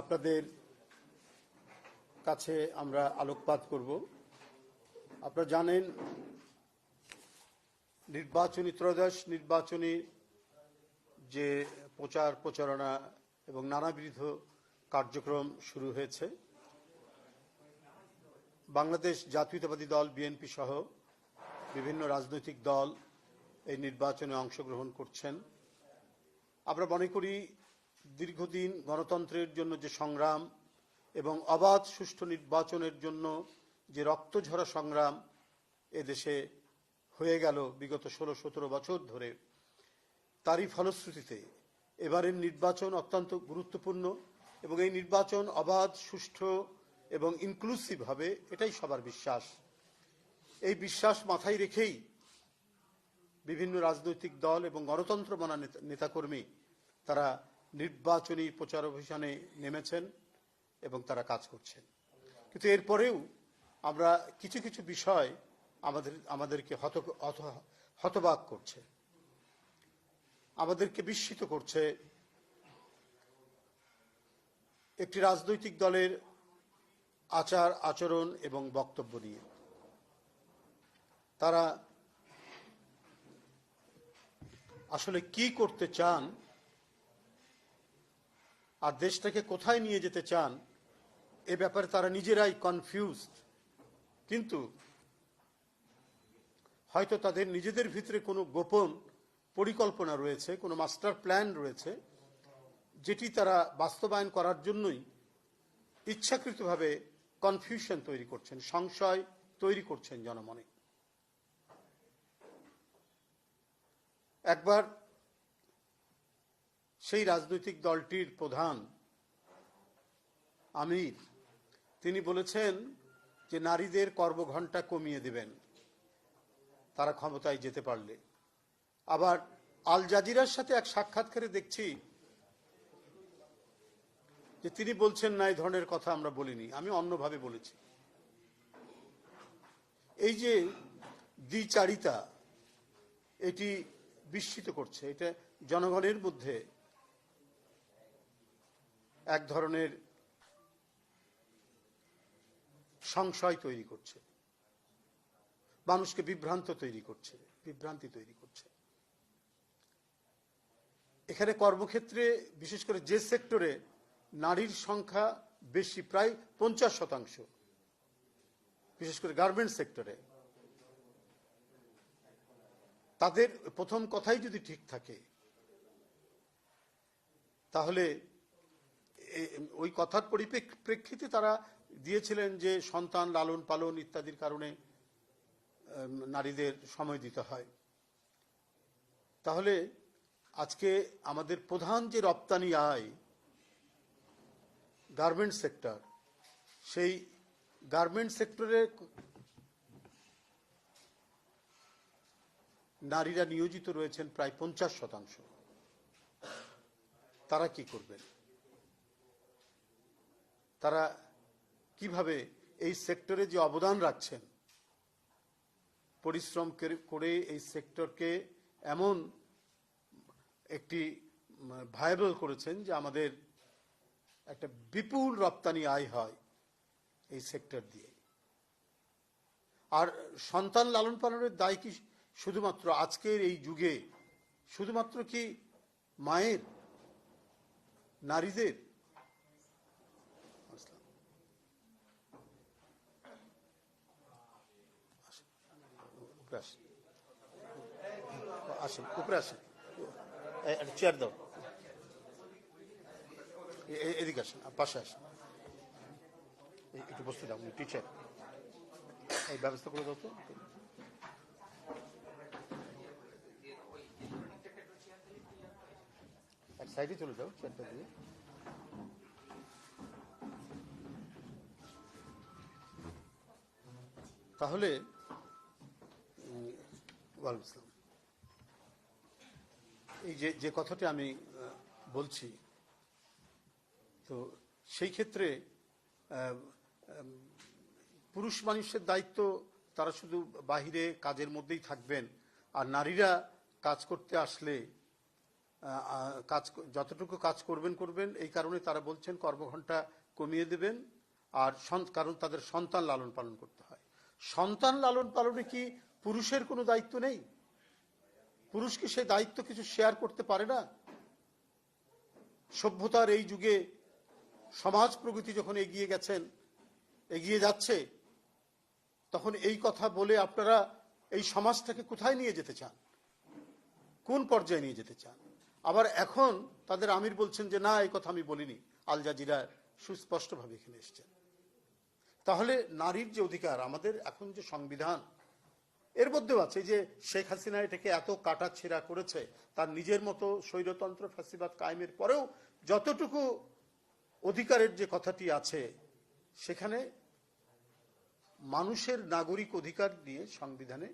আপনাদের কাছে আমরা আলোকপাত করব। আপনারা জানেন নির্বাচনী ত্রয়োদশ নির্বাচনী যে প্রচার প্রচারণা এবং নানাবিধ কার্যক্রম শুরু হয়েছে। বাংলাদেশ জাতীয়তাবাদী দল বিএনপি সহ বিভিন্ন রাজনৈতিক দল এই নির্বাচনে অংশগ্রহণ করছেন। আমরা মনে করি দীর্ঘদিন গণতন্ত্রের জন্য যে সংগ্রাম এবং অবাধ সুষ্ঠু নির্বাচনের জন্য যে রক্তঝরা সংগ্রাম এদেশে হয়ে গেল বিগত 16-17 বছর ধরে, তারই ফলশ্রুতিতে এবারের নির্বাচন অত্যন্ত গুরুত্বপূর্ণ এবং এই নির্বাচন অবাধ সুষ্ঠু এবং ইনক্লুসিভ হবে, এটাই সবার বিশ্বাস। এই বিশ্বাস মাথায় রেখেই বিভিন্ন রাজনৈতিক দল এবং গণতন্ত্র মানা নেতাকর্মী তারা নির্বাচনী প্রচার অভিযানে নেমেছেন এবং তারা কাজ করছেন। কিন্তু এরপরেও আমরা কিছু কিছু বিষয় আমাদেরকে হতবাক করছে, আমাদেরকে বিস্মিত করছে। একটি রাজনৈতিক দলের আচার আচরণ এবং বক্তব্য নিয়ে তারা আসলে কি করতে চান আর দেশটাকে কোথায় নিয়ে যেতে চান এ ব্যাপারে তারা নিজেরাই কনফিউজড। কিন্তু হয়তো তাদের নিজেদের ভিতরে কোনো গোপন পরিকল্পনা রয়েছে, কোনো মাস্টার প্ল্যান রয়েছে, যেটি তারা বাস্তবায়ন করার জন্যই ইচ্ছাকৃতভাবে কনফিউশন তৈরি করছেন, সংশয় তৈরি করছেন জনমনে। একবার সেই রাজনৈতিক দলটির প্রধান আমির তিনি বলেছেন যে নারীদের কর্মঘণ্টা কমিয়ে দেবেন তারা ক্ষমতায় যেতে পারলে। আবার আল জাজিরার সাথে এক সাক্ষাৎকারে দেখছি যে তিনি বলছেন না, এই ধরনের কথা আমরা বলিনি, আমি অন্যভাবে বলেছি। এই যে দ্বিচারিতা, এটি বিস্মিত করছে। এটা জনগণের মধ্যে এক ধরনের সংশয় তৈরি করছে, মানুষকে বিভ্রান্তি তৈরি করছে। এখানে কর্মক্ষেত্রে বিশেষ করে যে সেক্টরে নারীর সংখ্যা বেশি, প্রায় 50%, বিশেষ করে গার্মেন্টস সেক্টরে, তাদের প্রথম কথাই যদি ঠিক থাকে তাহলে ওই কথার পরিপ্রেক্ষিতে তারা দিয়েছিলেন যে সন্তান লালন পালন ইত্যাদির কারণে নারীদের সময় দিতে হয়। তাহলে আজকে আমাদের প্রধান যে রপ্তানি আয় গার্মেন্টস সেক্টর, সেই গার্মেন্টস সেক্টরে নারীরা নিয়োজিত রয়েছেন প্রায় 50%। তারা কি করবেন? তারা কিভাবে এই সেক্টরে যে অবদান রাখছেন, পরিশ্রম করে এই সেক্টরকে এমন একটি ভায়াবল করেছেন যে আমাদের একটা বিপুল রপ্তানি আয় হয় এই সেক্টর দিয়ে। আর সন্তান লালন পালনের দায় কি শুধুমাত্র আজকের এই যুগে শুধুমাত্র কি মায়ের, নারীদের? আসেন, উপরে আসেন, চেয়ার দাও, এদিকে আসেন, পাশে আসেন, একটু বসতে দাও। টিচার, এই ব্যবস্থা করে দাও তো। এক সাইডে চলে যাও চেয়ারটা দিয়ে। তাহলে এই যে কথাটি আমি বলছি, তো সেই ক্ষেত্রে পুরুষ মানুষের দায়িত্ব, তারা শুধু বাহিরে কাজের মধ্যেই থাকবেন, আর নারীরা কাজ করতে আসলে কাজ যতটুকু কাজ করবেন এই কারণে তারা বলছেন কর্মঘণ্টা কমিয়ে দেবেন। আর কারণ তাদের সন্তান লালন পালন করতে হয়। সন্তান লালন পালনে কি পুরুষের কোনো দায়িত্ব নেই? পুরুষ কি সেই দায়িত্ব কিছু শেয়ার করতে পারে না? সভ্যতার এই যুগে সমাজ প্রগতি যখন এগিয়ে যাচ্ছে, তখন এই কথা বলে আপনারা এই সমাজটাকে কোথায় নিয়ে যেতে চান? কোন পর্যায়ে নিয়ে যেতে চান? আবার এখন তাদের আমির বলছেন যে না, এই কথা আমি বলিনি। আল জাজিরা সুস্পষ্টভাবে এখানে এসেছেন। তাহলে নারীর যে অধিকার, আমাদের এখন যে সংবিধান, এর মধ্যেও আছে যে শেখ হাসিনা এটাকে এত কাটাছেঁড়া করেছে, তার নিজের মতো স্বৈরতন্ত্র ফ্যাসিবাদ কায়েমের পরেও যতটুকু অধিকারের যে কথাটি আছে, সেখানে মানুষের নাগরিক অধিকার নিয়ে সংবিধানে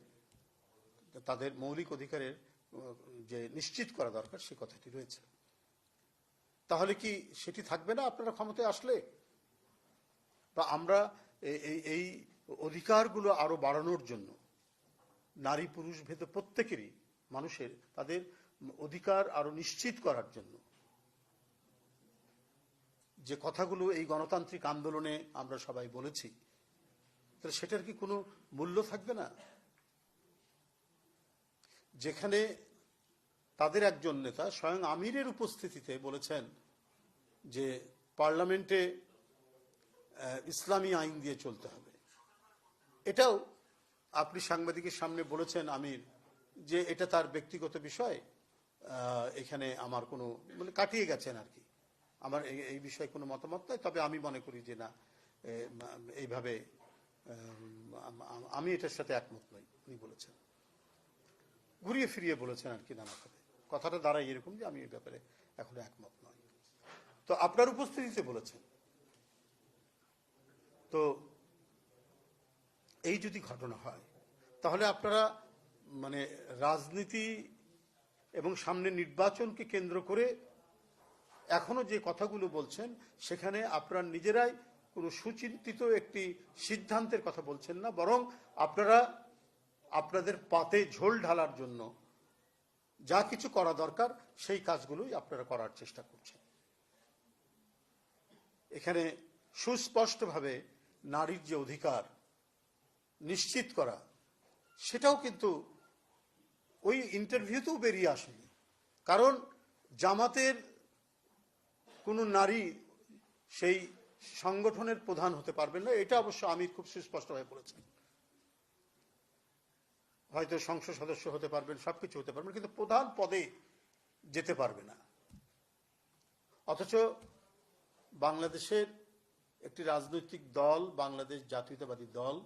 তাদের মৌলিক অধিকারের যে নিশ্চিত করা দরকার, সে কথাটি রয়েছে। তাহলে কি সেটি থাকবে না আপনারা ক্ষমতায় আসলে? বা আমরা এই অধিকারগুলো আরো বাড়ানোর জন্য নারী পুরুষ ভেদে প্রত্যেকেরই মানুষের তাদের অধিকার আরো নিশ্চিত করার জন্য যে কথাগুলো এই গণতান্ত্রিক আন্দোলনে আমরা সবাই বলেছি, তাহলে সেটার কি কোনো মূল্য থাকবে না? যেখানে তাদের একজন নেতা স্বয়ং আমিরের উপস্থিতিতে বলেছেন যে পার্লামেন্টে ইসলামী আইন দিয়ে চলতে হবে। এটাও আপনি সাংবাদিকের সামনে বলেছেন আমির যে এটা তার ব্যক্তিগত বিষয়, এখানে আমার কোনো মানে কাটিয়ে গেছেন আর কি, আমার এই বিষয়ে কোনো মতামত নাই। তবে আমি মনে করি যে না, এইভাবে আমি এটার সাথে একমত নই, উনি বলেছেন। ঘুরিয়ে ফিরিয়ে বলেছেন আর কি নানাভাবে। কথাটা দাঁড়ায় এরকম যে আমি এই ব্যাপারে এখনো একমত নই। তো আপনার উপস্থিতিতে বলেছেন। তো এই যদি ঘটনা হয়, তাহলে আপনারা মানে রাজনীতি এবং সামনে নির্বাচনকে কেন্দ্র করে এখনো যে কথাগুলো বলছেন, সেখানে আপনারা নিজেরাই কোনো সুচিন্তিত একটি সিদ্ধান্তের কথা বলছেন না, বরং আপনারা আপনাদের পাতে ঝোল ঢালার জন্য যা কিছু করা দরকার সেই কাজগুলোই আপনারা করার চেষ্টা করছেন। এখানে সুস্পষ্টভাবে নারীর যে অধিকার নিশ্চিত করা, সেটাও কিন্তু ওই ইন্টারভিউতেও বেরিয়ে আসেনি। কারণ জামাতের কোনো নারী সেই সংগঠনের প্রধান হতে পারবেন না, এটা অবশ্য আমির খুব সুস্পষ্টভাবে বলেছেন। হয়তো সংসদ সদস্য হতে পারবেন, সবকিছু হতে পারবেন, কিন্তু প্রধান পদে যেতে পারবে না। অথচ বাংলাদেশের একটি রাজনৈতিক দল, বাংলাদেশ জাতীয়তাবাদী দল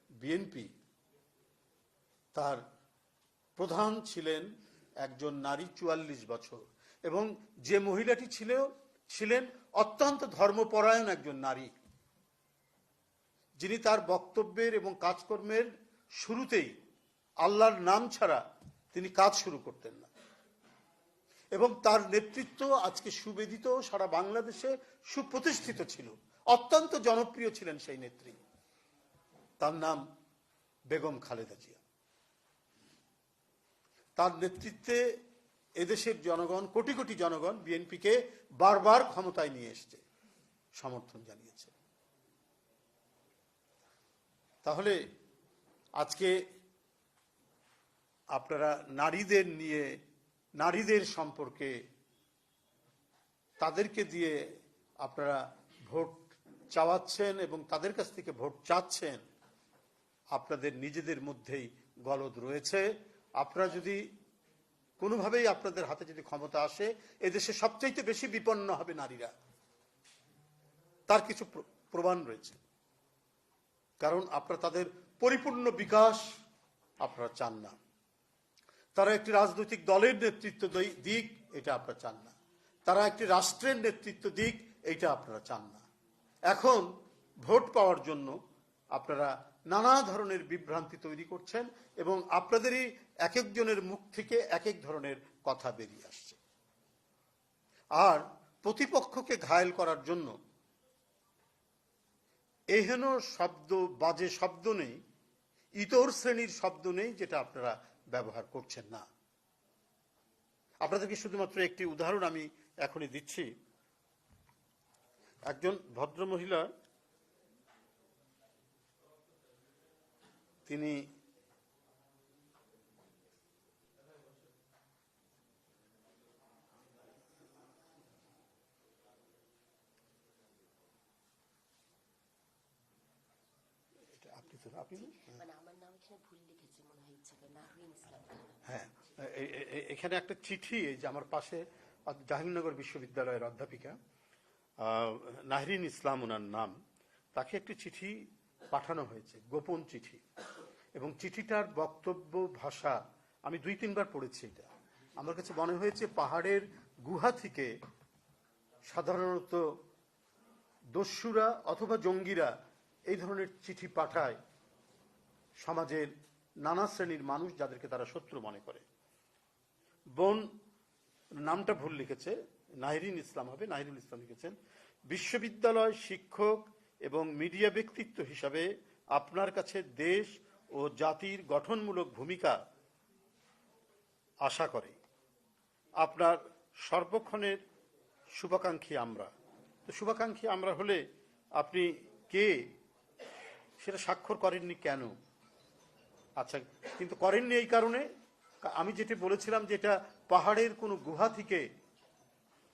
বিএনপি, তার প্রধান ছিলেন একজন নারী, 44 বছর, এবং যে মহিলাটি ছিলেন অত্যন্ত ধর্মপরায়ণ একজন নারী, যিনি তার বক্তব্যের এবং কাজকর্মের শুরুতেই আল্লাহর নাম ছাড়া তিনি কাজ শুরু করতেন না। এবং তার নেতৃত্ব আজকে সুবেদিত, সারা বাংলাদেশে সুপ্রতিষ্ঠিত ছিল, অত্যন্ত জনপ্রিয় ছিলেন সেই নেত্রী। তার নাম বেগম খালেদা জিয়া। তার নেতৃত্বে এদেশের জনগণ, কোটি কোটি জনগণ বিএনপিকে বারবার ক্ষমতায় নিয়ে এসেছে, সমর্থন জানিয়েছে। তাহলে আজকে আপনারা নারীদের নিয়ে, নারীদের সম্পর্কে, তাদেরকে দিয়ে আপনারা ভোট চাওয়াচ্ছেন এবং তাদের কাছ থেকে ভোট চাচ্ছেন, আপনাদের নিজেদের মধ্যেই গলদ রয়েছে। আপনারা যদি কোনোভাবেই আপনাদের হাতে যদি ক্ষমতা আসে, এদেশে সবচাইতে বেশি বিপন্ন হবে নারীরা, তার কিছু প্রমাণ রয়েছে। কারণ আপনারা তাদের পরিপূর্ণ বিকাশ আপনারা চান না। তারা একটি রাজনৈতিক দলের নেতৃত্ব দিক, এটা আপনারা চান না। তারা একটি রাষ্ট্রের নেতৃত্ব দিক, এটা আপনারা চান না। এখন ভোট পাওয়ার জন্য আপনারা নানা ধরনের বিভ্রান্তি তৈরি করছেন এবং আপনাদেরই এক একজনের মুখ থেকে এক এক ধরনের কথা বেরিয়ে আসছে। আর প্রতিপক্ষকে ঘায়েল করার জন্য এহেন শব্দ, বাজে শব্দ নেই, ইতর শ্রেণীর শব্দ নেই, যেটা আপনারা ব্যবহার করছেন না। আপনাদেরকে শুধুমাত্র একটি উদাহরণ আমি এখনই দিচ্ছি। একজন ভদ্রমহিলা, তিনি হ্যাঁ, এখানে একটা চিঠি, যে আমার পাশে জাহাঙ্গীরনগর বিশ্ববিদ্যালয়ের অধ্যাপিকা নাহরিন ইসলাম ওনার নাম, তাকে একটি চিঠি পাঠানো হয়েছে, গোপন চিঠি, এবং চিঠিটার বক্তব্য ভাষা আমি 2-3 বার পড়েছি। এটা আমার কাছে মনে হয়েছে পাহাড়ের গুহা থেকে সাধারণত দস্যুরা অথবা জঙ্গিরা এই ধরনের চিঠি পাঠায় সমাজের নানা শ্রেণীর মানুষ, যাদেরকে তারা শত্রু মনে করে। বোন নামটা ভুল লিখেছে, নাহরিন ইসলাম হবে, নাহিরুল ইসলাম লিখেছেন, বিশ্ববিদ্যালয় শিক্ষক এবং মিডিয়া ব্যক্তিত্ব হিসাবে আপনার কাছে দেশ ও জাতির গঠনমূলক ভূমিকা আশা করে আপনার সর্বক্ষণের শুভাকাঙ্ক্ষী আমরা। তো শুভাকাঙ্ক্ষী আমরা হলে আপনি কে সেটা স্বাক্ষর করেননি কেন? আচ্ছা, কিন্তু করেননি এই কারণে, আমি যেটা বলেছিলাম যে এটা পাহাড়ের কোনো গুহা থেকে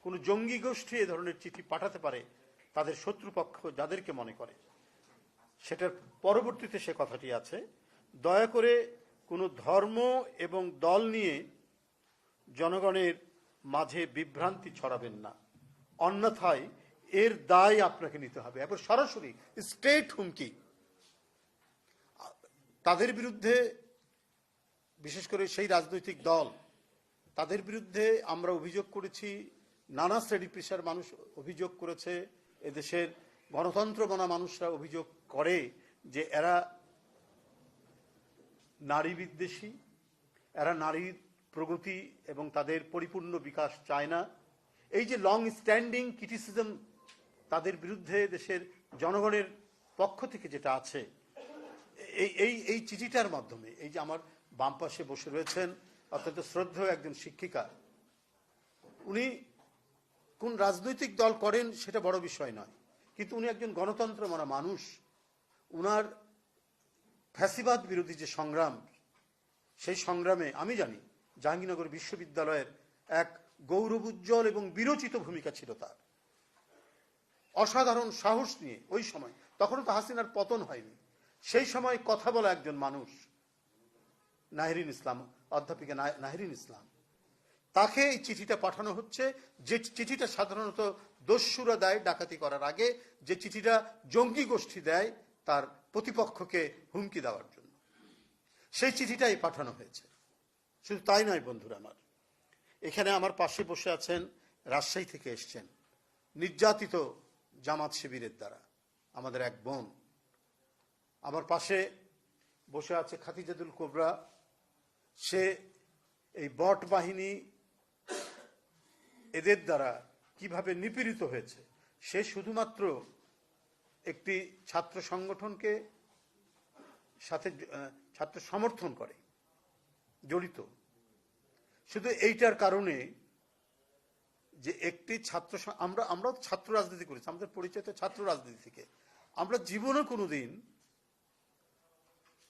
কোনো জঙ্গি গোষ্ঠী এ ধরনের চিঠি পাঠাতে পারে তাদের শত্রুপক্ষ যাদেরকে মনে করে। সেটার পরবর্তীতে সে কথাটি আছে, দয়া করে কোনো ধর্ম এবং দল নিয়ে জনগণের মাঝে বিভ্রান্তি ছড়াবেন না, অন্যথায় এর দায় আপনাকে নিতে হবে। এবার সরাসরি স্ট্রেট হুমকি তাদের বিরুদ্ধে, বিশেষ করে সেই রাজনৈতিক দল, তাদের বিরুদ্ধে আমরা অভিযোগ করেছি, নানা শ্রেণী পেশার মানুষ অভিযোগ করেছে, এদেশের গণতন্ত্র মানা মানুষরা অভিযোগ করে যে এরা নারী বিদ্বেষী, এরা নারীর প্রগতি এবং তাদের পরিপূর্ণ বিকাশ চায় না। এই যে লং স্ট্যান্ডিং ক্রিটিসিজম তাদের বিরুদ্ধে দেশের জনগণের পক্ষ থেকে যেটা আছে, এই চিঠিটার মাধ্যমে, এই যে আমার বাম পাশে বসে রয়েছেন অত্যন্ত শ্রদ্ধেয় একজন শিক্ষিকা, উনি কোন রাজনৈতিক দল করেন সেটা বড় বিষয় নয়, কিন্তু উনি একজন গণতন্ত্র মানা মানুষ। উনার ফ্যাসিবাদ বিরোধী যে সংগ্রাম, সেই সংগ্রামে আমি জানি জাহাঙ্গীরনগর বিশ্ববিদ্যালয়ের এক গৌরবোজ্জ্বল এবং বিরচিত ভূমিকা ছিল তার। অসাধারণ সাহস নিয়ে ওই সময়, তখনও তো হাসিনার পতন হয়নি, সেই সময় কথা বলা একজন মানুষ নাহরিন ইসলাম, অধ্যাপিকা নাহরিন ইসলাম, তাকে এই চিঠিটা পাঠানো হচ্ছে, যে চিঠিটা সাধারণত দস্যুরা দেয় ডাকাতি করার আগে, যে চিঠিটা জঙ্গি গোষ্ঠী দেয় তার প্রতিপক্ষকে হুমকি দেওয়ার জন্য। সেই চিঠিটাই পাঠানো হয়েছে। শুধু তাই নয় বন্ধুরা আমার, এখানে আমার পাশে বসে আছেন, রাজশাহী থেকে এসছেন, নির্যাতিত জামাত শিবিরের দ্বারা আমাদের এক বোন। আমার পাশে বসে আছে খাদিজাতুল কোবরা, সে এই বট বাহিনী এদের দ্বারা কিভাবে নিপীড়িত হয়েছে, সে শুধুমাত্র একটি ছাত্র সংগঠনকে সাথে ছাত্র সমর্থন করে, জড়িত, শুধু এইটার কারণে যে একটি ছাত্র, আমরাও ছাত্র রাজনীতি করেছি, আমাদের পরিচয় তো ছাত্র রাজনীতি থেকে। আমরা জীবনে কোনোদিন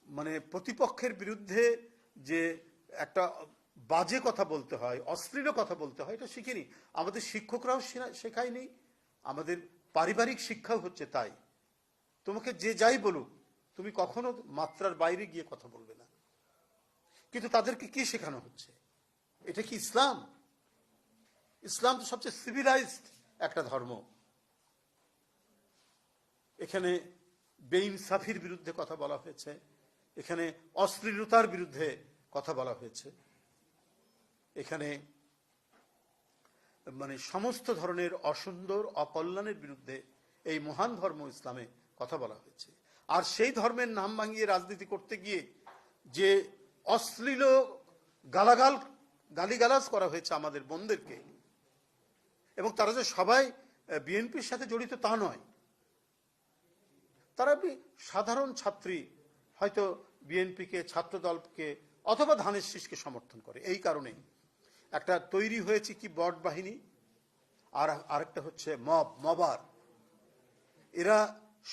মানে প্রতিপক্ষের বিরুদ্ধে যে একটা বাজে কথা বলতে হয়, অশ্লীল কথা বলতে হয়, এটা শিখিনি। আমাদের শিক্ষকরাও শেখায়নি, আমাদের পারিবারিক শিক্ষাও হচ্ছে তাই। তোমাকে যে যাই বলুক, তুমি কখনো মাত্রার বাইরে গিয়ে কথা বলবে না। কিন্তু তাদেরকে কি শেখানো হচ্ছে? এটা কি ইসলাম? ইসলাম তো সবচেয়ে সিভিলাইজড একটা ধর্ম। এখানে বেইনসাফির বিরুদ্ধে কথা বলা হয়েছে, এখানে অশ্লীলতার বিরুদ্ধে কথা বলা হয়েছে, এখানে মানে সমস্ত ধরনের অসুন্দর অকল্যাণের বিরুদ্ধে এই মহান ধর্ম ইসলামে কথা বলা হয়েছে। আর সেই ধর্মের নাম ভাঙিয়ে রাজনীতি করতে গিয়ে যে অশ্লীল গালিগালাজ করা হয়েছে আমাদের বোনদেরকে, এবং তারা যে সবাই বিএনপির সাথে জড়িত তা নয়, তারা সাধারণ ছাত্রী, হয়তো বিএনপিকে, ছাত্রদলকে অথবা ধানের শীষকে সমর্থন করে। এই কারণে একটা তৈরি হয়েছে কি বট বাহিনী, আর আরেকটা হচ্ছে মবার। এরা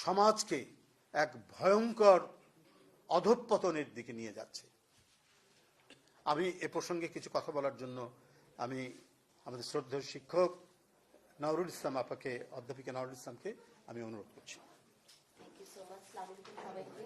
সমাজকে এক ভয়ঙ্কর অধঃপতনের দিকে নিয়ে যাচ্ছে। আমি এ প্রসঙ্গে কিছু কথা বলার জন্য আমি আমাদের শ্রদ্ধেয় শিক্ষক নওরুল ইসলাম আপাকে, অধ্যাপিকা নওরুল ইসলামকে আমি অনুরোধ করছি। Thank you so much. আসসালামু আলাইকুম সবাইকে।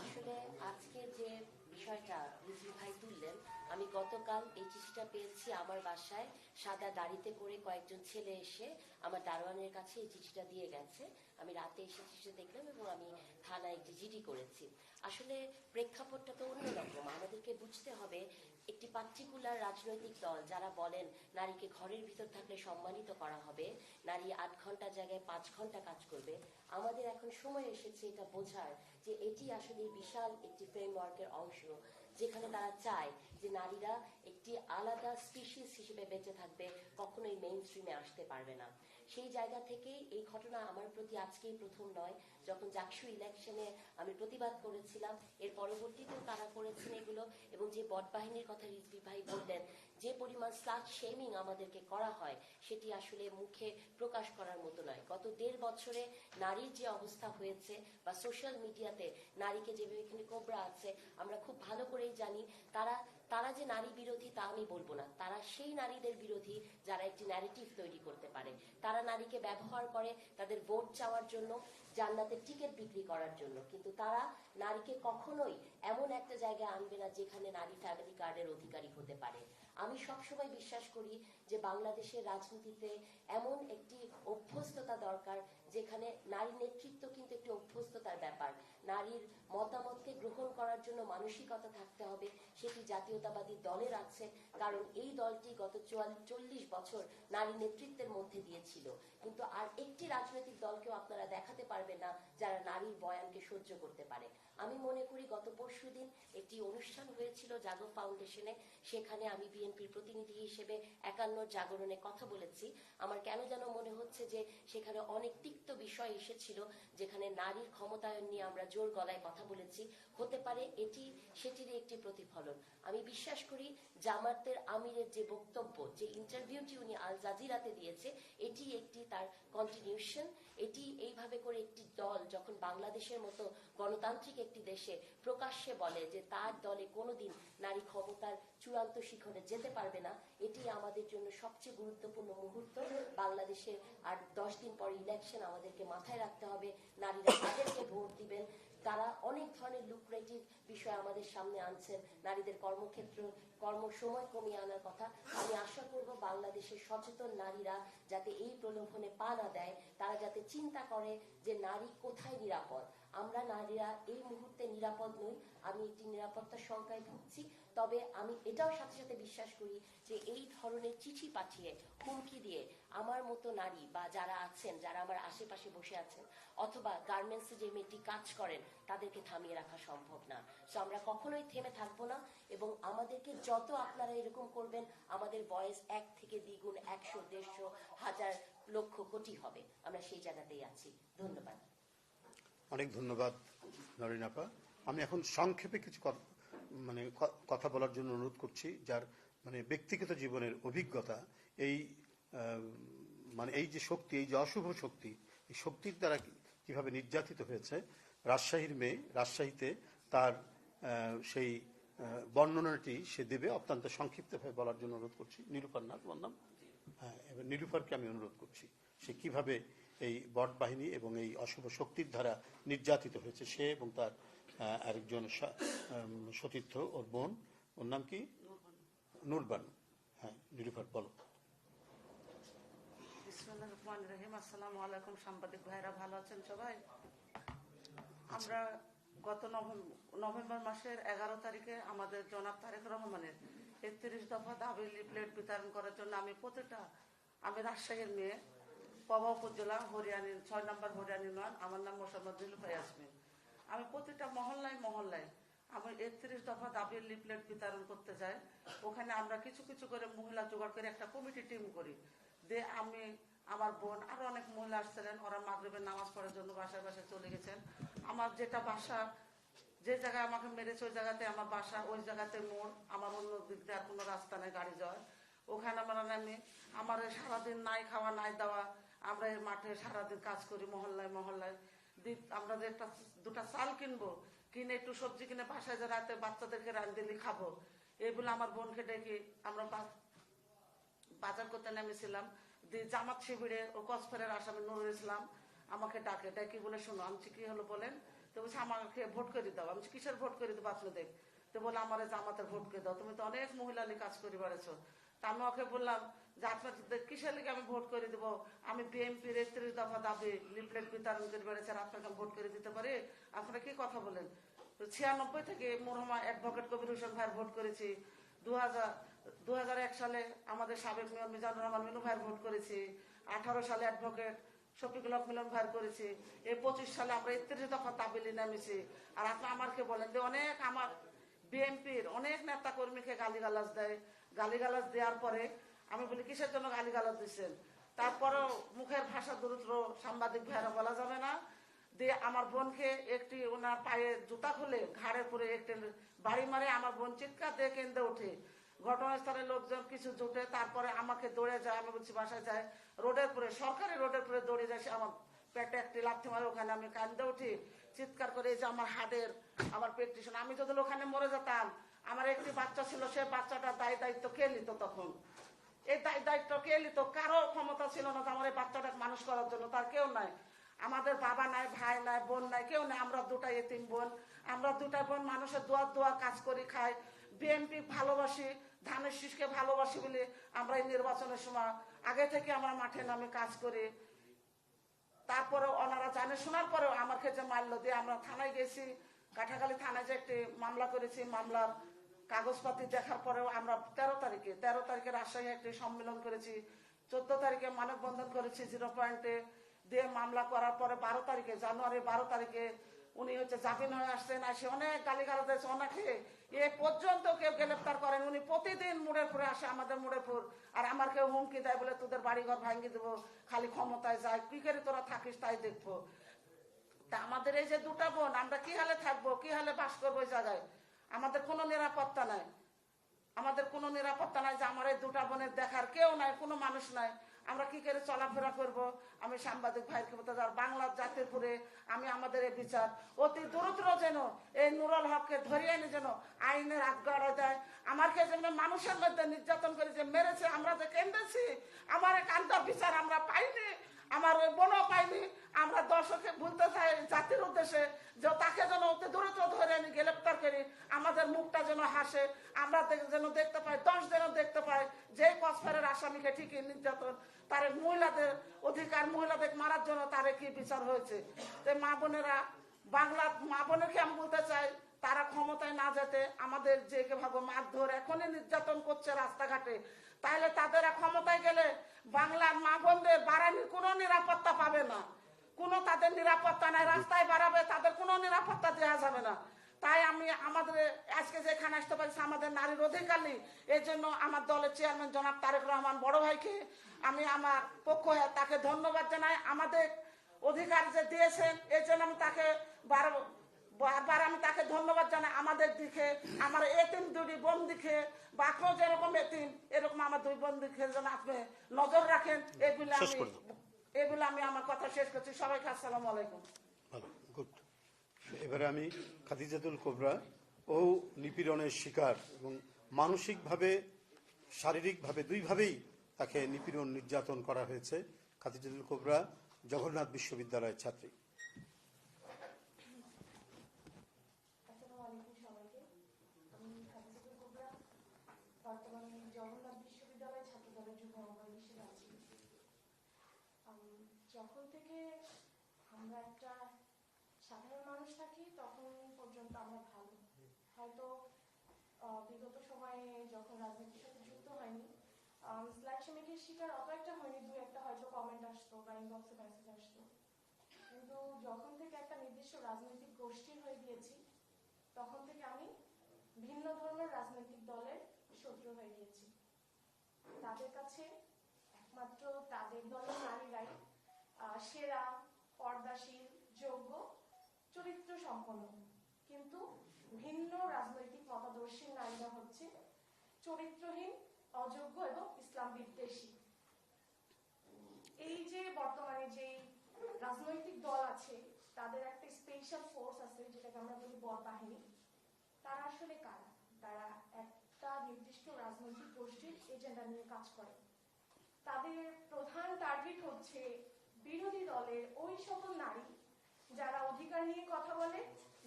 আসলে আজকে যে বিষয়টা রিজভী ভাই তুললেন, আমি গতকাল এই চিঠিটা পেয়েছি আমার বাসায়। সাদা গাড়িতে করে কয়েকজন ছেলে এসে আমার দারোয়ানের কাছে এই চিঠিটা দিয়ে গেছে। আমি রাতে এসে চিঠিটা দেখলাম এবং আমি থানায় একটি জিডি করেছি। আসলে প্রেক্ষাপটটা তো অন্যরকম। আমাদেরকে বুঝতে হবে একটি পার্টিকুলার রাজনৈতিক দল যারা বলেন নারীকে ঘরের ভিতর থাকলে সম্মানিত করা হবে, নারী 8 ঘন্টার জায়গায় 5 ঘন্টা কাজ করবে, আমাদের এখন সময় এসেছে এটা বোঝার যে এটি আসলে বিশাল একটি ফ্রেমওয়ার্কের অংশ, যেখানে তারা চায় যে নারীরা একটি আলাদা স্পিসিস হিসেবে বেঁচে থাকবে, কখনোই মেইন স্ট্রিমে আসতে পারবে না। সেই জায়গা থেকেই এই ঘটনা আমার প্রতি আজকেই প্রথম নয়। যখন জাকসু ইলেকশনে আমি প্রতিবাদ করেছিলাম, এর পরবর্তীতেও তারা করেছেন এগুলো। এবং যে বট বাহিনীর কথা রিজভী ভাই বললেন, যে পরিমাণ স্লাট শেমিং আমাদেরকে করা হয় সেটি আসলে মুখে প্রকাশ করার মতো নয়। গত 1.5 বছরে নারীর যে অবস্থা হয়েছে, বা সোশ্যাল মিডিয়াতে নারীকে যেভাবে এখানে কোবরা আছে, আমরা খুব ভালো করেই জানি। তারা যে নারী বিরোধী তা আমি বলবো না, তারা সেই নারীদের বিরোধী যারা একটি ন্যারেটিভ তৈরি করতে পারে। তারা নারীকে ব্যবহার করে তাদের ভোট চাওয়ার জন্য, জান্নাতের টিকিট বিক্রি করার জন্য, কিন্তু তারা নারীকে কখনোই এমন একটা জায়গায় আনবে না যেখানে নারী ফ্যামিলি কার্ডের অধিকারী হতে পারে। আমি সবসময় বিশ্বাস করি যে বাংলাদেশের রাজনীতিতে এমন একটি অভ্যস্ততা দরকার যেখানে নারী নেতৃত্ব কিন্তু একটি অভ্যস্ততার ব্যাপার। নারীর মতামতকে গ্রহণ করার জন্য মানসিকতা থাকতে হবে, সেটি জাতীয়তাবাদী দলের আছে, কারণ এই দলটি গত 40 বছর নারী নেতৃত্বের মধ্যে দিয়েছিল। কিন্তু আর একটি রাজনৈতিক দলকেও আপনারা দেখাতে পারবেন না যারা নারীর বয়ানকে সহ্য করতে পারে। আমি মনে করি গত পরশুদিন একটি অনুষ্ঠান হয়েছিল জাগো ফাউন্ডেশনে, সেখানে আমি বিএনপির প্রতিনিধি হিসেবে 51 জাগরণে কথা বলেছি। আমার কেন যেন মনে হচ্ছে যে সেখানে অনেক তিক্ত বিষয় এসেছিল, যেখানে নারীর ক্ষমতায়ন নিয়ে আমরা জোর গলায় কথা বলেছি। হতে পারে এটি সেটিরই একটি প্রতিফলন। আমি বিশ্বাস করি জামাতের আমিরের যে বক্তব্য, যে ইন্টারভিউটি উনি আল জাজিরাতে দিয়েছে, এটি একটি তার কন্টিনিউশন। এটি এইভাবে করে একটি দল যখন বাংলাদেশের মতো গণতান্ত্রিক একটি দেশে প্রকাশ্যে বলে যে তার দলে কোনোদিন নারী ক্ষমতার চূড়ান্ত শিখরে যেতে পারবে না, এটি আমাদের জন্য সবচেয়ে গুরুত্বপূর্ণ মুহূর্ত। বাংলাদেশে আর 10 দিন পর ইলেকশন, আমাদেরকে মাথায় রাখতে হবে নারীরা তাদেরকে ভোট দিবেন। তারা অনেক ধরনের লুক্রেটিভ বিষয় আমাদের সামনে আনছেন, নারীদের কর্মক্ষেত্র কর্মসময় কমিয়ে আনার কথা। আমি আশা করব বাংলাদেশের সচেতন নারীরা যাতে এই প্রলোভনে পা না দেয়, তারা যাতে চিন্তা করে যে নারী কোথায় নিরাপদ। আমরা নারীরা এই মুহূর্তে নিরাপদ নই। আমি একটি নিরাপত্তার শঙ্কায় ভুগছি। তবে আমি এটাও সাথে সাথে বিশ্বাস করি যে এই ধরনের চিঠি পাঠিয়ে, হুমকি দিয়ে আমার মতো নারী বা যারা আছেন, যারা আমার আশেপাশে বসে আছেন, অথবা গার্মেন্টসে যে মেয়েটি কাজ করেন, তাদেরকে থামিয়ে রাখা সম্ভব না। সো আমরা কখনোই থেমে থাকবো না, এবং আমাদেরকে যত আপনারা এরকম করবেন, আমাদের বয়স 1 থেকে দ্বিগুণ, 100, 150, 1000, লক্ষ, কোটি হবে। আমরা সেই জায়গাতেই আছি। ধন্যবাদ। অনেক ধন্যবাদ নরিন আপা। আমি এখন সংক্ষেপে কিছু কথা বলার জন্য অনুরোধ করছি, যার ব্যক্তিগত জীবনের অভিজ্ঞতা, এই এই যে শক্তি, এই যে অশুভ শক্তি, এই শক্তির দ্বারা কিভাবে নির্যাতিত হয়েছে রাজশাহীর মেয়ে, রাজশাহীতে তার সেই বর্ণনাটি সে দেবে। অত্যন্ত সংক্ষিপ্তভাবে বলার জন্য অনুরোধ করছি। নীলুফার, না তোমার নাম? হ্যাঁ, এবার নীলুফারকে আমি অনুরোধ করছি, সে কিভাবে এই বট বাহিনী এবং এই অশুভ শক্তির দ্বারা নির্যাতিত হয়েছে, সে এবং তার আরেকজন সতীর্থ, ওর বোন, ওর নাম কি? নূরবানু। হ্যাঁ, নীলুফার বলো। বিসমিল্লাহির রহমানির রহিম। আসসালামু আলাইকুম সাংবাদিক ভাইরা, ভালো আছেন সবাই? আমরা গত নভেম্বর মাসের 11 তারিখে আমাদের জনাব তারেক রহমানের 31 দফা দাবি লিফলেট বিতরণ করার জন্য আমি রাজশাহীর মেয়ে, পবা উপজেলা, হরিয়ানি 6 নম্বর হরিয়ানি নয়, আমার নাম মোসাম্মদ নীলুফা ইয়াসমিন। আমি প্রতিটা মহল্লায় আমি 31 দফা দাবির লিফলেট বিতরণ করতে যাই। ওখানে আমরা কিছু কিছু করে মহিলা জোগাড় করে একটা কমিটি টিম করি। আমি, আমার বোন, আরো অনেক মহিলা আসছিলেন। ওরা মাগরিবের নামাজ পড়ার জন্য বাসায় বাসায় চলে গেছেন। আমার যেটা বাসা যে জায়গায় আমাকে মেরেছে ওই জায়গাতে আমার বাসা, ওই জায়গাতে মোড়, আমার অন্য দিক দিয়ে আর কোনো রাস্তা নেই গাড়ি যাওয়ার। ওখানে আমরা নামি, আমার সারাদিন নাই খাওয়া নাই দাওয়া, আমরা এই মাঠে সারাদিন কাজ করি মহল্লায় মহল্লায়। আমরা যে একটা দুটা চাল কিনবো, কিনে একটু সবজি কিনে বাসায় যে রাতে বাচ্চাদেরকে রাঁধিয়ে খাবো, এগুলো আমার বোনকে ডেকে আমরা বাজার করতে নেমেছিলাম। জামাত শিবিরে ও কসফেরের আসামি নুরুল ইসলাম আমাকে ডাকে, ডাকি বলে শোনো, আমি কি হলো বলেন? তো বলছে আমাকে ভোট করে দাও। আমি কিসের ভোট করে দেবো আপনাদের? তো বলে আমার জামাতের ভোট করে দাও, তুমি তো অনেক মহিলা নিয়ে কাজ করে বেড়েছো। তা আমি ওকে বললাম যে আপনাদের কিসের লিগে আমি ভোট করে দেবো? আমি বিএনপির ৩১ দফা দাবি লিফলেট বিতরণ করে বেড়েছে, আর আপনাকে ভোট করে দিতে পারি? আপনারা কি কথা বলেন? 96 থেকে মরহুমা অ্যাডভোকেট কবির হোসেন ভাইয়ের ভোট করেছি। 2001 সালে আমাদের সাবেক মেয়র মিজানুর রহমান মিনু ভাইয়ের ভোট করেছি। 18 সালে অ্যাডভোকেট শফিকুল হক মিলন ভাইয়ের করেছি। এই 25 সালে আমরা 31 দফা তাবিলি নামেছি। আর আপনি আমাকে বলেন যে অনেক আমার বিএনপির অনেক নেতা কর্মীকে গালিগালাজ দেয়। গালিগালাজ দেওয়ার পরে আমি বলি কিসের জন্য গালিগালাজ দিচ্ছেন? তারপরেও মুখের ভাষা দরিদ্র সাংবাদিক ভাইয়েরা বলা যাবে না দিয়ে আমার বোনকে একটি ওনার পায়ে জুতা খুলে ঘাড়ে পরে একটি বাড়ি মারে। আমার বোন চিৎকার দিয়ে কেঁদে ওঠে। ঘটনাস্থলে লোকজন কিছু জুটে, তারপরে আমাকে দৌড়ে যায়। আমি বলছি বাসায় যায়, রোডের পরে সরকারি রোডের পরে দৌড়ে যায়। আমার পেটে একটি লাথি মারে, ওখানে আমি কান্দে উঠি চিৎকার করে, এই যে আমার হাড়ের আমার পেট্রিশন। আমি যদি ওখানে মরে যেতাম, আমার একটি বাচ্চা ছিল, সে বাচ্চাটার দায়িত্ব কে নিত তখন? এই দায়িত্ব কে নিত? কারো ক্ষমতা ছিল না যে আমার এই বাচ্চাটাকে মানুষ করার জন্য, তার কেউ নাই। আমাদের বাবা নাই, ভাই নাই, বোন নাই, কেউ নাই। আমরা দুটা এতিম বোন, আমরা দুটা বোন মানুষের দোয়া কাজ করি খাই। বিএনপি ভালোবাসি, ধানের শীষকে ভালোবাসি বলে আমরা এই নির্বাচনের সময় আগে থেকে আমরা মাঠে নামে কাজ করি। তারপরেও ওনারা জানে শোনার পরেও আমার ক্ষেত্রে মারল দিয়ে আমরা থানায় গেছি। কাঠাখালী থানায় যে একটি মামলা করেছি, মামলার কাগজপাতি দেখার পরেও আমরা 13 তারিখে রাজশাহী একটি সম্মেলন করেছি। 14 তারিখে মানববন্ধন করেছি 0 পয়েন্টে দিয়ে মামলা করার পরে 12 তারিখে জানুয়ারি 12 তারিখে উনি জামিন হয়ে আসছেন। আসে অনেক গালিগালাজ দিয়েছে ওনাকে, এ পর্যন্ত কেউ গ্রেফতার করেন। উনি প্রতিদিন মোড়ের পরে আসে, আমাদের মোড়ের পর, আর আমার কেউ হুমকি দেয় বলে তোদের বাড়িঘর ভাঙিয়ে দেবো, খালি ক্ষমতায় যায়, কি করে তোরা থাকিস তাই দেখবো। তা আমাদের এই যে দুটা বোন, আমরা কি হালে থাকবো, কি হালে বাস করবো ওই জায়গায়? আমাদের কোনো নিরাপত্তা নাই, আমাদের কোনো নিরাপত্তা নাই যে আমার এই দুটা বোনের দেখার কেউ নাই, কোনো মানুষ নাই। আমরা কি করে চলাফেরা করব? আমি সাংবাদিক ভাইকে বলতে যার বাংলার জাতির পুরে আমি আমাদের এই বিচার অতি দ্রুত যেন এই নুরুল হককে ধরিয়ে এনে যেন আইনের আটগড়ায় দেয়। আমাকে যেন মানুষের মধ্যে নির্যাতন করে যে মেরেছে, আমরা যে কেন্দ্রেছি, আমার কান্দার বিচার আমরা পাইনি, আমার ওই বোনও পাইনি। আমরা দর্শককে বলতে চাই জাতির উদ্দেশ্যে যে তাকে যেন অতি দ্রুত ধরে এনে গ্রেফতার করি, আমাদের মুখটা যেন হাসে, আমরা যেন দেখতে পাই, 10 যেন দেখতে পাই যে কসফারের আসামিকে ঠিকই নির্যাতন, তার মহিলাদের অধিকার, মহিলাদের মারার জন্য তারে কি বিচার হয়েছে। তো মা বোনেরা, বাংলার মা বোনেরকে আমি বলতে চাই, তারা ক্ষমতায় না যেতে আমাদের যে ভাবে মারধর এখনই নির্যাতন করছে রাস্তাঘাটে, তাহলে তাদের ক্ষমতায় গেলে বাংলার মা বোনদের বাড়ানির কোনো নিরাপত্তা পাবে না, কোনো তাদের নিরাপত্তা নাই। রাস্তায় বাড়াবে, তাদের কোনো নিরাপত্তা দেওয়া যাবে না। তাই আমি আমাদের আজকে যেখানে আসতে পারছি আমাদের নারীর অধিকার নেই, এই জন্য আমার দলের চেয়ারম্যান জনাব তারেক রহমান বড় ভাইকে আমি আমার পক্ষ হয়ে তাকে ধন্যবাদ জানাই। আমাদের অধিকার যে দিয়েছেন এই জন্য আমি তাকে বারবার আমি তাকে ধন্যবাদ জানাই। আমাদের দিকে আমার এতিম দুটি বোন দিকে বা আপনিও যেরকম এতিম এরকম আমার দুই বোন দিকে যেন আপনি নজর রাখেন, এগুলো আমি আমার কথা শেষ করছি। সবাইকে আসসালামু আলাইকুম। ভালো, গুড। এবারে আমি খাদিজাতুল কোবরা ও নিপীড়নের শিকার এবং মানসিকভাবে শারীরিকভাবে দুইভাবেই তাকে নিপীড়ন নির্যাতন করা হয়েছে। খাদিজাতুল কোবরা জগন্নাথ বিশ্ববিদ্যালয়ের ছাত্রী। বর্তমানে জগন্নাথ বিশ্ববিদ্যালয় ছাত্র দলের যুব আহ্বায়ক হিসেবে আছি। যখন থেকে আমরা একটা সাধারণ মানুষ থাকি তখন পর্যন্ত আমরা ভালো, হয়তো বিগত সময়ে যখন রাজনীতির সাথে যুক্ত হয়নি স্ল্যাক শ্রমিকের শিকার অত একটা হয়নি, দু একটা হয়তো কমেন্ট আসতো বা ইনবক্সে মেসেজ আসতো, কিন্তু যখন থেকে একটা নির্দিষ্ট রাজনৈতিক গোষ্ঠীর হয়ে গিয়েছি তখন থেকে আমি ভিন্ন ধরনের রাজনৈতিক দলের শত্রু হয়ে গিয়েছি। তাদের কাছে একমাত্র তাদের দলের নারীরাই সেরা, পর্দাশীল, যোগ্য, চরিত্র সম্পন্ন, কিন্তু কিন্তু ভিন্ন রাজনৈতিক মতাদর্শী নারীরা হচ্ছে চরিত্রহীন, অযোগ্য এবং ইসলাম বিদ্বেষী। এই যে বর্তমানে যে রাজনৈতিক দল আছে তাদের একটা স্পেশাল ফোর্স আছে যেটাকে আমরা বলি বল বাহিনী। তারা আসলে কারা? তারা একটা নির্দিষ্ট রাজনৈতিক গোষ্ঠীর এজেন্ডা নিয়ে কাজ করে। তাদের প্রধান টার্গেট হচ্ছে বিরোধী দলের ওই সকল নারী যারা অধিকার নিয়ে কথা বলে,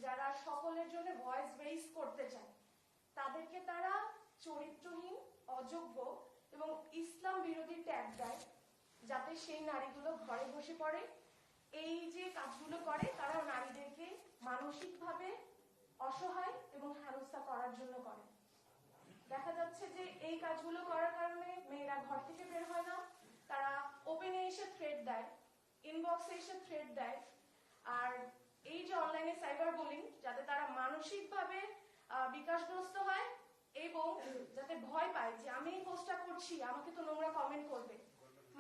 যারা সকলের জন্য ভয়েস রেইজ করতে চায়। তাদেরকে তারা চরিত্রহীন, অযোগ্য এবং ইসলাম বিরোধী ট্যাগ দেয় যাতে সেই নারীগুলো ঘরে বসে পড়ে। এই যে কাজগুলো করে তারা নারীদেরকে মানসিকভাবে অসহায় এবং হেনস্থা করার জন্য করে। দেখা যাচ্ছে যে এই কাজগুলো করার কারণে মেয়েরা ঘর থেকে বের হয় না, তারা ওপেনে এসে থ্রেট দেয়, ইনবক্সে এসে থ্রেট দেয়। আর এই যে অনলাইনে সাইবার বুলিং, যাতে তারা মানসিকভাবে বিকাশগ্রস্ত হয় এবং যাতে ভয় পায় যে আমি এই পোস্টটা করছি, আমাকে তো নোংরা কমেন্ট করবে,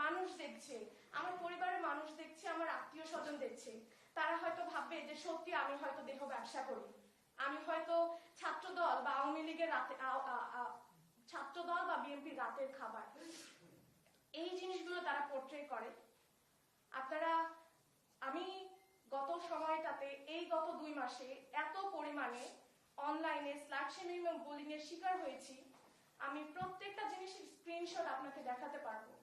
মানুষ দেখছে, আমার পরিবারের মানুষ দেখছে, আমার আত্মীয় স্বজন দেখছে, তারা হয়তো ভাববে যে সত্যি আমি হয়তো দেহ ব্যবসা করি, আমি হয়তো ছাত্রদল বা আওয়ামী লীগের রাতে ছাত্রদল বা বিএনপির রাতের খাবার। এই জিনিসগুলো তারা পোর্ট্রে করে। আপনারা, আমি গত সময়টাতে এই গত 2 মাসে এত পরিমাণে অনলাইনে স্ল্যাট শেমিং এবং বুলিং এর শিকার হয়েছি, আমি প্রত্যেকটা জিনিসের স্ক্রিনশট আপনাকে দেখাতে পারবো।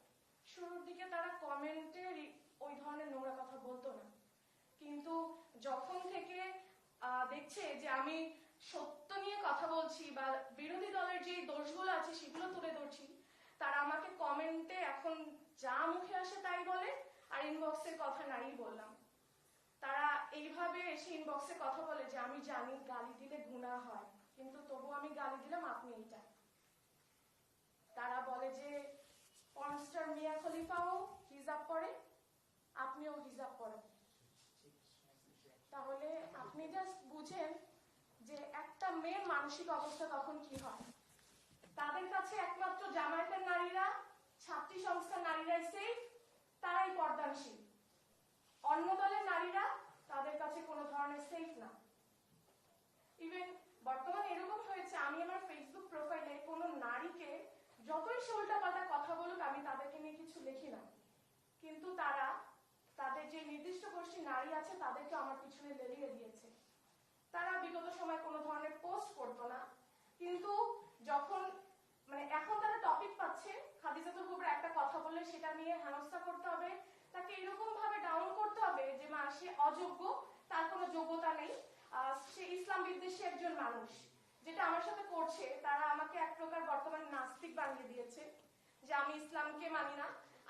শুরুর দিকে তারা কমেন্টে ওই ধরনের নোংরা কথা বলতো না, কিন্তু যখন থেকে দেখছে যে আমি সত্য নিয়ে কথা বলছি বা বিরোধী দলের যে দোষগুলো আছে সেগুলো তুলে ধরছি, তারা আমাকে কমেন্টে এখন যা মুখে আসে তাই বলে, আর ইনবক্সের কথা নাই বললাম। তারা এইভাবে এসে ইনবক্সে কথা বলে যে আমি জানি গালি দিলে গুনাহ হয়, কিন্তু তবু আমি গালি দিলাম, আপনি এটা। তারা বলে যে পর্নস্টার মিয়া খলিফাও হিজাব পরে, আপনিও হিজাব পরেন। তাহলে আপনি জাস্ট বুঝেন যে একটা মেয়ের মানসিক অবস্থা তখন কি হয়। তাদের কাছে একমাত্র জামায়াতের নারীরা, ছাত্রী সংস্থার নারীরাই সেফ, তারাই পর্দানশীল। অন্য দলের নারীরা তাদের কাছে কোনো ধরনের সেফ না। ইভেন বর্তমানে এরকম হয়েছে, আমি আমার ফেসবুক প্রোফাইলে কোনো নারীকে যতই সে উল্টাপাল্টা কথা বলুক আমি তাদেরকে নিয়ে কিছু লিখি না, কিন্তু তারা তাদের যে নির্দিষ্ট গোষ্ঠী নারী আছে তাদেরকে আমার পিছনে লেলিয়ে দিয়েছে। তারা বিগত সময় কোনো ধরনের পোস্ট করতো না, কিন্তু যখন এখন তারা টপিক পাচ্ছে, খাদিজাতুল কুবরা একটা কথা বললে সেটা নিয়ে হেনস্থা করতে হবে, তাকে এরকম ভাবে ডাউন করতে হবে যে সে অযোগ্য, তার কোনো যোগ্যতা নেই, সে ইসলাম বিদ্বেষী একজন মানুষ। যেটা আমার সাথে করছে, তারা আমাকে এক প্রকার বর্তমানে নাস্তিক বানিয়ে দিয়েছে যে আমি ইসলামকে মানি না।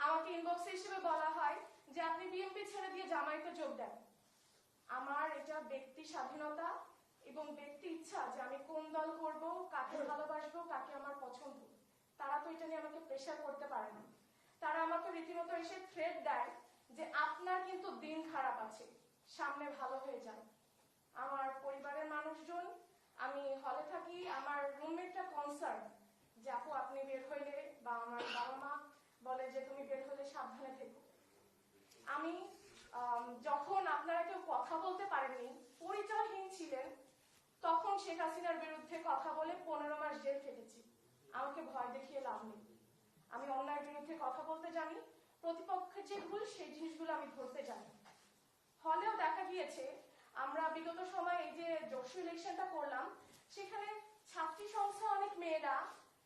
আমাকে ইনবক্স হিসেবে বলা হয় যে আপনি বিএনপি ছেড়ে দিয়ে জামায়াতে যোগ দেন। আমার এটা ব্যক্তি স্বাধীনতা এবং ব্যক্তি ইচ্ছা যে আমি কোন দল করব, কাকে ভালোবাসবো, কাকে আমার পছন্দ। তারা তো এটা নিয়ে আমাকে প্রেশার করতে পারে না। তারা আমাকে রীতিমতো এসে থ্রেট দেয় যে আপনার কিন্তু দিন খারাপ আছে, সামনে ভালো হয়ে যান। আমার পরিবারের মানুষজন, আমি হলে থাকি, আমার রুমমেটটা কনসার্ন যে আপু আপনি বের হইলে, বা আমার বাবা মা বলে যে তুমি বের হলে সাবধানে থেকো। আমি যখন আপনারা কেউ কথা বলতে পারেননি, পরিচয়হীন ছিলেন, তখন শেখ হাসিনার বিরুদ্ধে কথা বলে 15 মাস জেল খেটেছি। আমাকে ভয় দেখিয়ে লাভ নেই। আমি অন্যায়ের বিরুদ্ধে কথা বলতে জানি, প্রতিপক্ষের যে ভুল সেই জিনিসগুলো আমি ধরতে জানি। হলেও দেখা গিয়েছে আমরা বিগত সময় এই যে জোশু ইলেকশনটা করলাম, সেখানে ছাত্রী সংস্থা অনেক মেয়েরা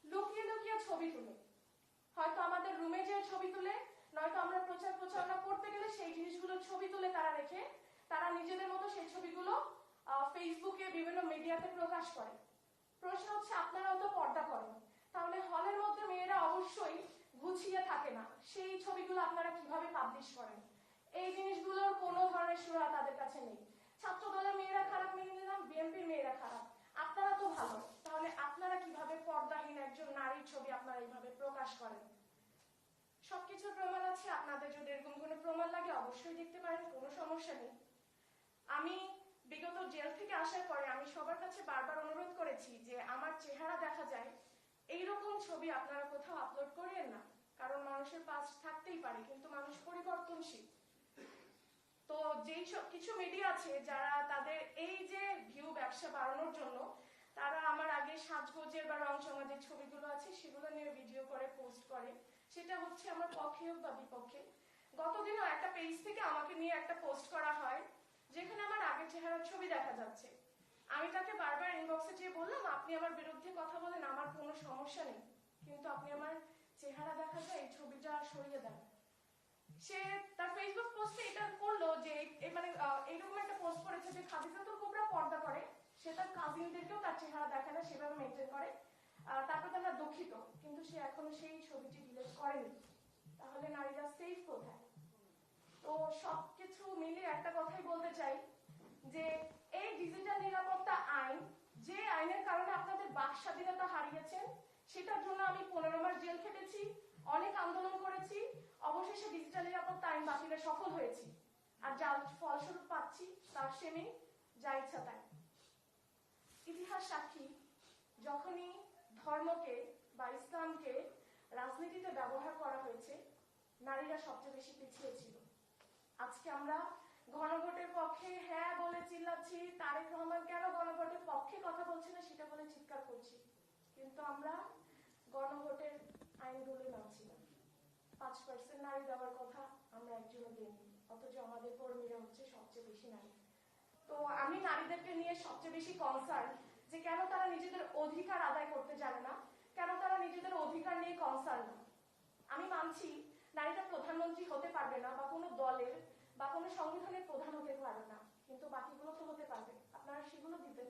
লুকিয়ে লুকিয়ে ছবি তুলে, হয়তো আমাদের রুমে যে ছবি তুলে, নয়তো আমরা প্রচার প্রচারণা করতে গেলে সেই জিনিসগুলোর ছবি তুলে তারা রেখে তারা নিজেদের মতো সেই ছবিগুলো ফেসবুকে বিভিন্ন মিডিয়াতে প্রকাশ করে। প্রশ্ন হচ্ছে আপনারাও তো পর্দা করেন, তাহলে হলের মধ্যে মেয়েরা অবশ্যই গুছিয়ে থাকে না, সেই ছবিগুলো আপনারা কিভাবে পাবলিশ করেন? এই জিনিসগুলোর কোনো ধরনের সুরা তাদের কাছে নেই। ছাত্র দলের মেয়েরা খারাপ মেনে নিলাম, বিএনপির মেয়েরা খারাপ, আপনারা তো ভালো, তাহলে আপনারা কিভাবে পর্দাহীন একজন নারীর ছবি আপনারা এইভাবে প্রকাশ করেন? সবকিছুর প্রমাণ আছে, আপনাদের যদি এরকম কোনো প্রমাণ লাগে অবশ্যই দেখতে পারেন, কোনো সমস্যা নেই। আমি বিগত জেল থেকে আসার পরে আমি সবার কাছে বারবার অনুরোধ করেছি যে আমার চেহারা দেখা যায় এইরকম ছবি আপনারা কোথাও আপলোড করিয়েন না, কারণ মানুষের পাস্ট থাকতেই পারে, কিন্তু মানুষ পরিবর্তনশীল। তো যে যেই সব কিছু মিডিয়া আছে যারা তাদের এই যে ভিউ ব্যবসা বাড়ানোর জন্য তারা আমার আগে সাজগোজের বা রং চঙা যে ছবিগুলো আছে সেগুলো নিয়ে ভিডিও করে পোস্ট করে, সেটা হচ্ছে আমার পক্ষে হোক বা বিপক্ষে। গতদিনও একটা পেজ থেকে আমাকে নিয়ে একটা পোস্ট করা হয় যেখানে আমার আগের চেহারার ছবি দেখা যাচ্ছে। আমি তাকে বারবার ইনবক্সে যেয়ে বললাম, আপনি আমার বিরুদ্ধে কথা বলেন, আমার কোনো সমস্যা নেই, কিন্তু আপনি আমার চেহারা দেখা যায় এই ছবিটা সরিয়ে দেন। সে তার ফেসবুক পোস্টে এটা করলো যে মানে এইরকম একটা পোস্ট করেছে যে খাদিজাতুল কুবরা পর্দা করে, সে তার কাজিনদেরকেও তার চেহারা দেখে না, সেভাবে মেনটেন করে। তারপর আমরা দুঃখিত, কিন্তু সে এখনো সেই ছবিটি ডিলিট করেনি। তাহলে নারীরা সেফ কোথায়? তো সবকিছু মিলিয়ে একটা কথাই বলতে চাই যে এই ডিজিটাল নিরাপত্তা আইন, যে আইনের কারণে আপনাদের বাক স্বাধীনতা হারিয়েছেন, সেটার জন্য আমি 15 মাস জেল খেটেছি, অনেক আন্দোলন করেছি, অবশেষে ডিজিটাল নিরাপত্তা আইন বাতিলে সফল হয়েছি। আর যার ফলস্বরূপ পাচ্ছি তার সেমে যা ইচ্ছা তাই। ইতিহাস সাক্ষী, যখনই ধর্মকে বা ইসলামকে রাজনীতিতে ব্যবহার করা হয়েছে, নারীরা সবচেয়ে বেশি পিছিয়ে ছিল। আজকে আমরা গণভোটের পক্ষে হ্যাঁ বলে চিল্লাচ্ছি, তারেক রহমান কেন গণভোটের পক্ষে কথা বলছে না সেটা বলে চিৎকার করছি, কিন্তু আমরা গণভোটের আইনগুলো মানছি না। 5% নারী দেওয়ার কথা আমরা একজনও দিইনি, অথচ আমাদের কর্মীরা হচ্ছে সবচেয়ে বেশি নারী। তো আমি নারীদেরকে নিয়ে সবচেয়ে বেশি কনসার্ন যে কেন তারা নিজেদের অধিকার আদায় করতে জানে না, কেন তারা নিজেদের অধিকার নিয়ে কনসার্ন না। আমি মানছি নারীরা প্রধানমন্ত্রী হতে পারবে না, বা কোনো দলের বা কোনো সংগঠনের প্রধান হতে পারবে না, কিন্তু বাকিগুলো তো হতে পারবে। আপনারা সেগুলো দিতেন।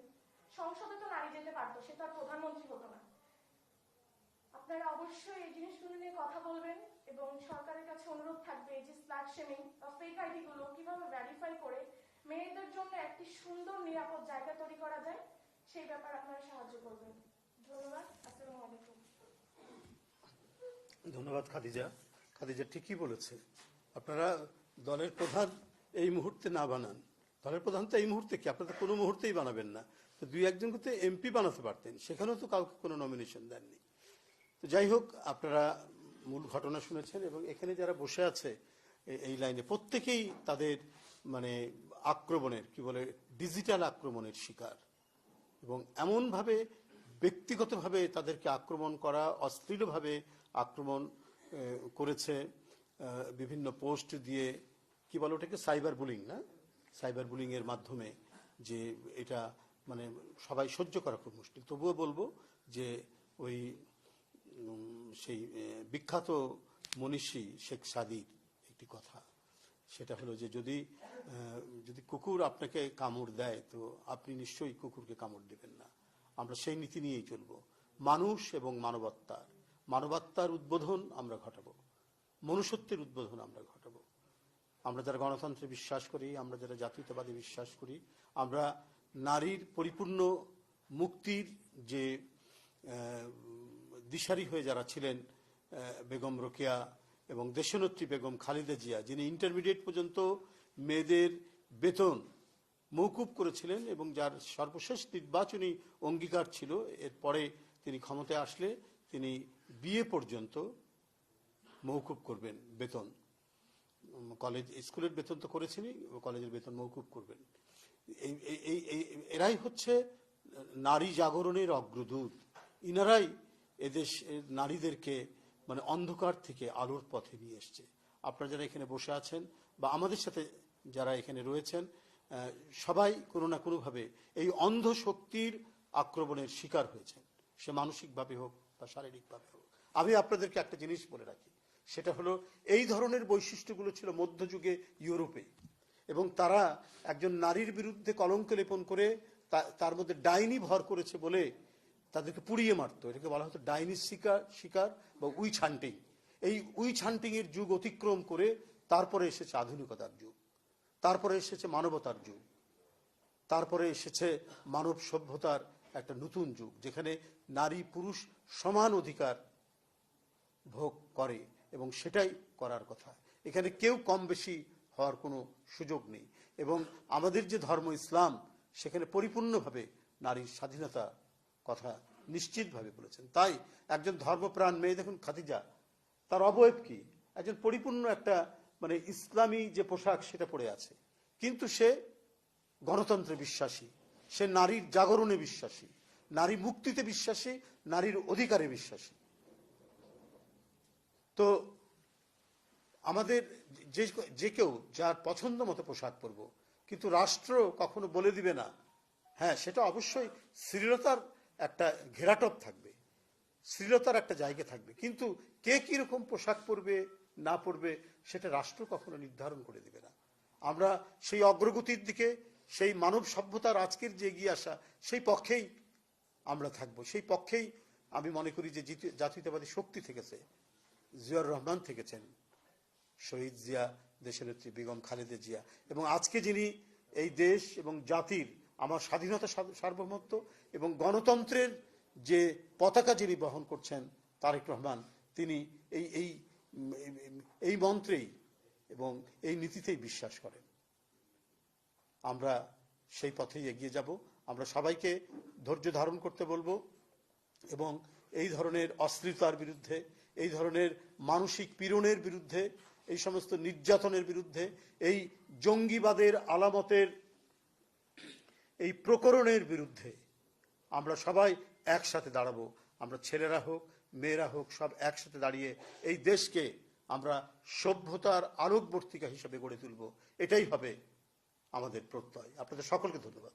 সংসদে তো নারী যেতে পারতো, সে তো আর প্রধানমন্ত্রী হতো না। আপনারা অবশ্যই এই জিনিসগুলো নিয়ে কথা বলবেন এবং সরকারের কাছে অনুরোধ থাকবে এই যে স্ল্যাট শেমিং বা ফেক আইডি গুলো কিভাবে ভেরিফাই করে মেয়েদের জন্য একটি সুন্দর নিরাপদ জায়গা তৈরি করা যায়, সেই ব্যাপারে আপনারা সাহায্য করবেন। ধন্যবাদ। আসসালামু আলাইকুম। ধন্যবাদ খাদিজা। খাদিজা ঠিকই বলেছে, আপনারা দলের প্রধান এই মুহূর্তে না বানান। দলের প্রধান তো এই মুহূর্তে কি, আপনারা কোনো মুহূর্তেই বানাবেন না। তো 2-1জনকে তো এমপি বানাতে পারতেন, সেখানেও তো কাউকে কোনো নমিনেশন দেননি। তো যাই হোক, আপনারা মূল ঘটনা শুনেছেন এবং এখানে যারা বসে আছে এই লাইনে প্রত্যেকেই তাদের মানে আক্রমণের কি বলে ডিজিটাল আক্রমণের শিকার, এবং এমনভাবে ব্যক্তিগতভাবে তাদেরকে আক্রমণ করা, অশ্লীলভাবে আক্রমণ করেছে বিভিন্ন পোস্ট দিয়ে, কি বলে ওটাকে সাইবার বুলিং না, সাইবার বুলিং এর মাধ্যমে, যে এটা মানে সবাই সহ্য করা খুব মুশকিল। তবুও বলবো যে ওই সেই বিখ্যাত মনীষী শেখ সাদির একটি কথা, সেটা হলো যে যদি কুকুর আপনাকে কামড় দেয় তো আপনি নিশ্চয়ই কুকুরকে কামড় দেবেন না। আমরা সেই নীতি নিয়েই চলবো। মানুষ এবং মানবাত্মার উদ্বোধন আমরা ঘটাবো, মনুষ্যত্বের উদ্বোধন আমরা ঘটাবো। আমরা যারা গণতন্ত্রে বিশ্বাস করি, আমরা যারা জাতীয়তাবাদী বিশ্বাস করি, আমরা নারীর পরিপূর্ণ মুক্তির যে দিশারি হয়ে যারা ছিলেন বেগম রোকেয়া এবং দেশনেত্রী বেগম খালেদা জিয়া, যিনি ইন্টারমিডিয়েট পর্যন্ত মেয়েদের বেতন মৌকুব করেছিলেন এবং যার সর্বশেষ নির্বাচনী অঙ্গীকার ছিল এরপরে তিনি ক্ষমতায় আসলে তিনি বিএ পর্যন্ত মৌকুব করবেন বেতন। কলেজ স্কুলের বেতন তো করেছেনই, কলেজের বেতন মৌকুব করবেন। এরাই হচ্ছে নারী জাগরণের অগ্রদূত। ইনারাই এদেশের নারীদেরকে মানে অন্ধকার থেকে আলোর পথে নিয়ে এসছে। আপনারা যারা এখানে বসে আছেন বা আমাদের সাথে যারা এখানে রয়েছেন, সবাই কোনো না কোনোভাবে এই অন্ধ শক্তির আক্রমণের শিকার হয়েছেন, সে মানসিকভাবে হোক বা শারীরিকভাবে হোক। আমি আপনাদেরকে একটা জিনিস বলে রাখি, সেটা হলো এই ধরনের বৈশিষ্ট্যগুলো ছিল মধ্যযুগে ইউরোপে, এবং তারা একজন নারীর বিরুদ্ধে কলঙ্ক লেপন করে তার মধ্যে ডাইনি ভর করেছে বলে তাদেরকে পুড়িয়ে মারতো। এটাকে বলা হতো ডাইনি শিকার বা উইচ হান্টিং। এই উইচ হান্টিং এর যুগ অতিক্রম করে তারপরে এসেছে আধুনিকতার যুগ, তারপরে এসেছে মানবতার যুগ, তারপরে এসেছে মানব সভ্যতার একটা নতুন যুগ, যেখানে নারী পুরুষ সমান অধিকার ভোগ করে এবং সেটাই করার কথা। এখানে কেউ কম বেশি হওয়ার কোনো সুযোগ নেই। এবং আমাদের যে ধর্ম ইসলাম, সেখানে পরিপূর্ণভাবে নারীর স্বাধীনতা কথা নিশ্চিতভাবে বলেছেন। তাই একজন ধর্মপ্রাণ মেয়ে, দেখুন খাদিজা, তার অবয়ব কি, একজন পরিপূর্ণ একটা মানে ইসলামী যে পোশাক সেটা পরে আছে, কিন্তু সে গণতন্ত্রে বিশ্বাসী, সে নারীর জাগরণে বিশ্বাসী, নারী মুক্তিতে বিশ্বাসী, নারীর অধিকারে বিশ্বাসী। তো আমাদের যে কেউ যার পছন্দ মতো পোশাক পরব, কিন্তু রাষ্ট্র কখনো বলে দিবে না। হ্যাঁ, সেটা অবশ্যই শ্লীলতার একটা ঘেরাটপ থাকবে, শ্লীলতার একটা জায়গা থাকবে, কিন্তু কে কিরকম পোশাক পরবে না পরবে সেটা রাষ্ট্র কখনো নির্ধারণ করে দিবে না। আমরা সেই অগ্রগতির দিকে, সেই মানব সভ্যতার আজকের যে এগিয়ে আসা, সেই পক্ষেই আমরা থাকব। সেই পক্ষেই আমি মনে করি যে জাতীয়তাবাদী শক্তি থেকেছে, জিয়াউর রহমান থেকেছেন, শহীদ জিয়া, দেশনেত্রী বেগম খালেদা জিয়া, এবং আজকে যিনি এই দেশ এবং জাতির, আমার স্বাধীনতা, সার্বভৌমত্ব এবং গণতন্ত্রের যে পতাকা যিনি বহন করছেন, তারেক রহমান, তিনি এই মন্ত্রেই এবং এই নীতিতেই বিশ্বাস করেন। আমরা সেই পথেই এগিয়ে যাব। আমরা সবাইকে ধৈর্য ধারণ করতে বলবো এবং এই ধরনের অশ্লীলতার বিরুদ্ধে, এই ধরনের মানসিক পীড়নের বিরুদ্ধে, এই সমস্ত নির্যাতনের বিরুদ্ধে, এই জঙ্গিবাদের আলামতের এই প্রকরণের বিরুদ্ধে আমরা সবাই একসাথে দাঁড়াবো। আমরা ছেলেরা হোক, মেয়েরা হোক, সব একসাথে দাঁড়িয়ে এই দেশকে আমরা সভ্যতার আলোকবর্তিকা হিসেবে গড়ে তুলব। এটাই হবে আমাদের প্রত্যয়। আপনাদের সকলকে ধন্যবাদ।